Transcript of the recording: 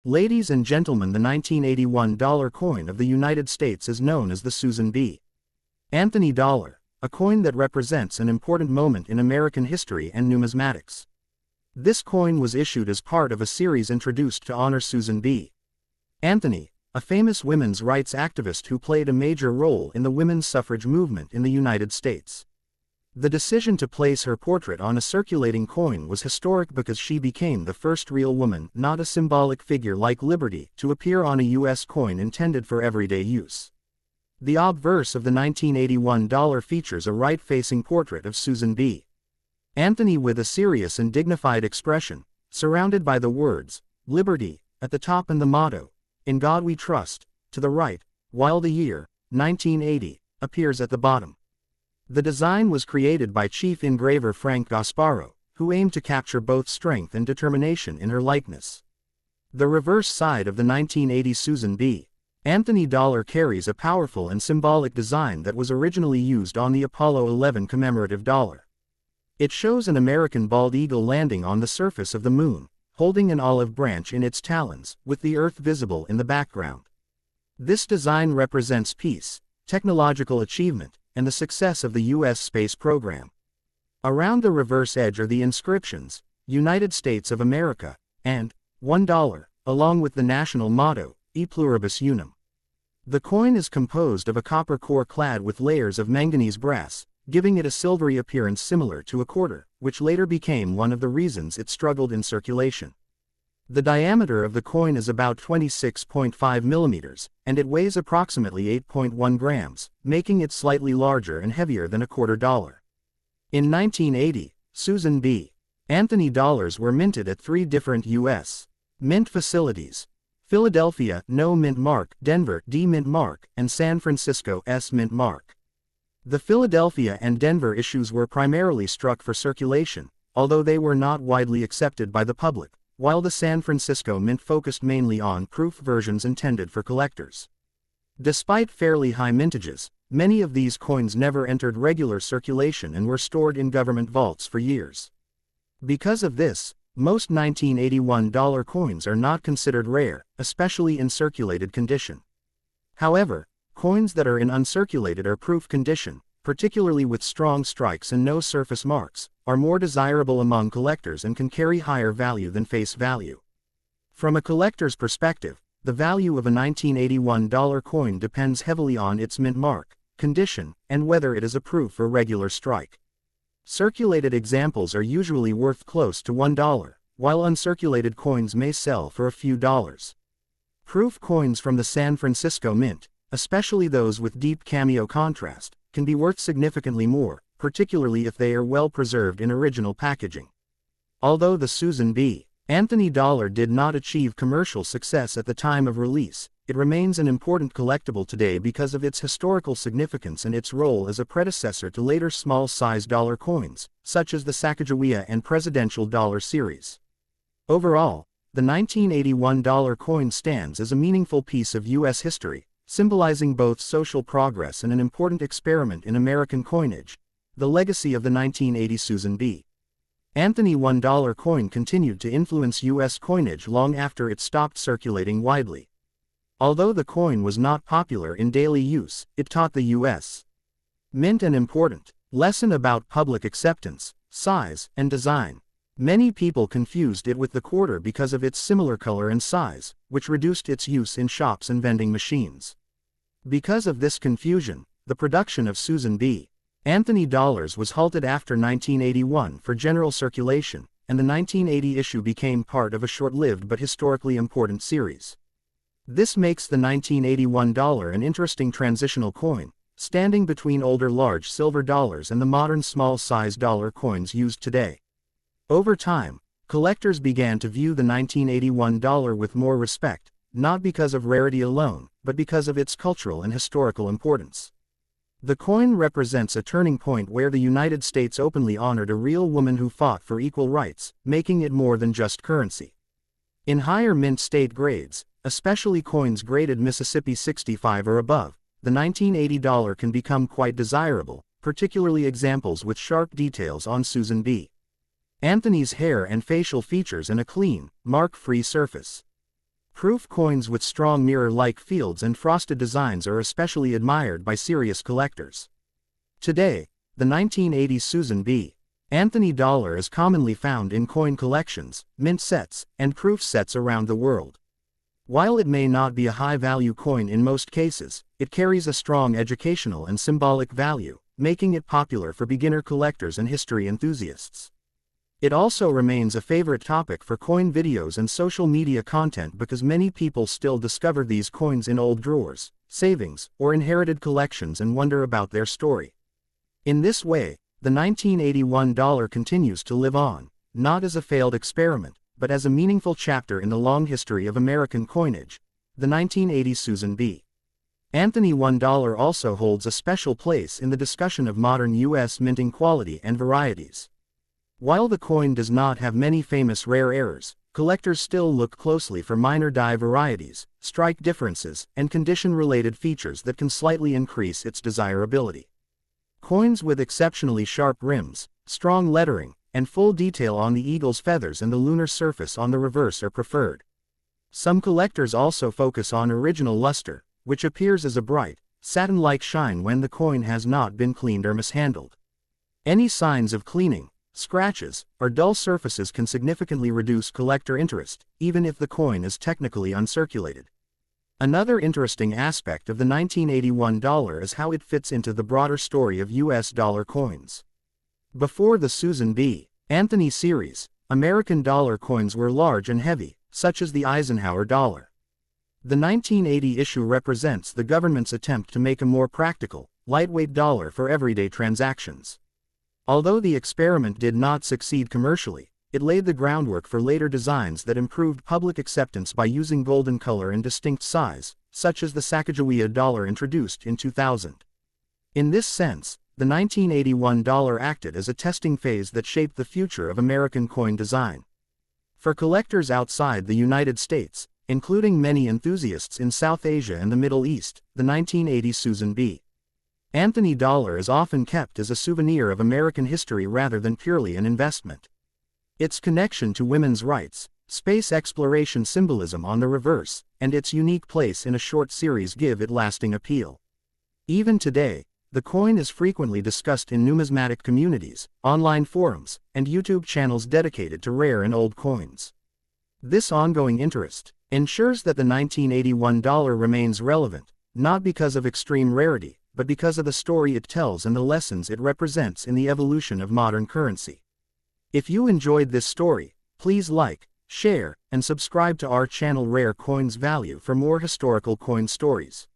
Ladies and gentlemen, the 1981 dollar coin of the United States is known as the Susan B. Anthony dollar, a coin that represents an important moment in American history and numismatics. This coin was issued as part of a series introduced to honor Susan B. Anthony, a famous women's rights activist who played a major role in the women's suffrage movement in the United States. The decision to place her portrait on a circulating coin was historic because she became the first real woman, not a symbolic figure like Liberty, to appear on a U.S. coin intended for everyday use. The obverse of the 1981 dollar features a right-facing portrait of Susan B. Anthony with a serious and dignified expression, surrounded by the words, "Liberty," at the top and the motto, "In God We Trust," to the right, while the year, 1980, appears at the bottom. The design was created by chief engraver Frank Gasparo, who aimed to capture both strength and determination in her likeness. The reverse side of the 1980 Susan B. Anthony dollar carries a powerful and symbolic design that was originally used on the Apollo 11 commemorative dollar. It shows an American bald eagle landing on the surface of the moon, holding an olive branch in its talons, with the Earth visible in the background. This design represents peace, technological achievement, and the success of the U.S. space program. Around the reverse edge are the inscriptions, "United States of America," and $1, along with the national motto, "E pluribus unum." The coin is composed of a copper core clad with layers of manganese brass, giving it a silvery appearance similar to a quarter, which later became one of the reasons it struggled in circulation. The diameter of the coin is about 26.5 millimeters, and it weighs approximately 8.1 grams, making it slightly larger and heavier than a quarter dollar. In 1980, Susan B. Anthony dollars were minted at 3 different U.S. mint facilities: Philadelphia, No Mint Mark, Denver, D Mint Mark, and San Francisco, S Mint Mark. The Philadelphia and Denver issues were primarily struck for circulation, although they were not widely accepted by the public, while the San Francisco Mint focused mainly on proof versions intended for collectors. Despite fairly high mintages, many of these coins never entered regular circulation and were stored in government vaults for years. Because of this, most 1981 dollar coins are not considered rare, especially in circulated condition. However, coins that are in uncirculated or proof condition, particularly with strong strikes and no surface marks, are more desirable among collectors and can carry higher value than face value. From a collector's perspective, the value of a 1981 dollar coin depends heavily on its mint mark, condition, and whether it is a proof or regular strike. Circulated examples are usually worth close to $1, while uncirculated coins may sell for a few dollars. Proof coins from the San Francisco Mint, especially those with deep cameo contrast, can be worth significantly more, particularly if they are well preserved in original packaging. Although the Susan B. Anthony dollar did not achieve commercial success at the time of release, it remains an important collectible today because of its historical significance and its role as a predecessor to later small-size dollar coins, such as the Sacagawea and Presidential Dollar series. Overall, the 1981 dollar coin stands as a meaningful piece of U.S. history, symbolizing both social progress and an important experiment in American coinage. The legacy of the 1980 Susan B. Anthony $1 coin continued to influence U.S. coinage long after it stopped circulating widely. Although the coin was not popular in daily use, it taught the U.S. Mint an important lesson about public acceptance, size, and design. Many people confused it with the quarter because of its similar color and size, which reduced its use in shops and vending machines. Because of this confusion, the production of Susan B. Anthony dollars was halted after 1981 for general circulation, and the 1980 issue became part of a short-lived but historically important series. This makes the 1981 dollar an interesting transitional coin, standing between older large silver dollars and the modern small-size dollar coins used today. Over time, collectors began to view the 1981 dollar with more respect, not because of rarity alone, but because of its cultural and historical importance. The coin represents a turning point where the United States openly honored a real woman who fought for equal rights, making it more than just currency. In higher mint state grades, especially coins graded Mississippi 65 or above, the 1980 dollar can become quite desirable, particularly examples with sharp details on Susan B. Anthony's hair and facial features and a clean, mark-free surface. Proof coins with strong mirror-like fields and frosted designs are especially admired by serious collectors. Today, the 1980 Susan B. Anthony dollar is commonly found in coin collections, mint sets, and proof sets around the world. While it may not be a high-value coin in most cases, it carries a strong educational and symbolic value, making it popular for beginner collectors and history enthusiasts. It also remains a favorite topic for coin videos and social media content because many people still discover these coins in old drawers, savings, or inherited collections and wonder about their story. In this way, the 1981 dollar continues to live on, not as a failed experiment, but as a meaningful chapter in the long history of American coinage. The 1980 Susan B. Anthony $1 also holds a special place in the discussion of modern U.S. minting quality and varieties. While the coin does not have many famous rare errors, collectors still look closely for minor die varieties, strike differences, and condition-related features that can slightly increase its desirability. Coins with exceptionally sharp rims, strong lettering, and full detail on the eagle's feathers and the lunar surface on the reverse are preferred. Some collectors also focus on original luster, which appears as a bright, satin-like shine when the coin has not been cleaned or mishandled. Any signs of cleaning, scratches, or dull surfaces can significantly reduce collector interest, even if the coin is technically uncirculated. Another interesting aspect of the 1981 dollar is how it fits into the broader story of U.S. dollar coins. Before the Susan B. Anthony series, American dollar coins were large and heavy, such as the Eisenhower dollar. The 1980 issue represents the government's attempt to make a more practical, lightweight dollar for everyday transactions. Although the experiment did not succeed commercially, it laid the groundwork for later designs that improved public acceptance by using golden color and distinct size, such as the Sacagawea dollar introduced in 2000. In this sense, the 1981 dollar acted as a testing phase that shaped the future of American coin design. For collectors outside the United States, including many enthusiasts in South Asia and the Middle East, the 1980 Susan B. Anthony dollar is often kept as a souvenir of American history rather than purely an investment. Its connection to women's rights, space exploration symbolism on the reverse, and its unique place in a short series give it lasting appeal. Even today, the coin is frequently discussed in numismatic communities, online forums, and YouTube channels dedicated to rare and old coins. This ongoing interest ensures that the 1981 dollar remains relevant, not because of extreme rarity, but because of the story it tells and the lessons it represents in the evolution of modern currency. If you enjoyed this story, please like, share, and subscribe to our channel Rare Coins Value for more historical coin stories.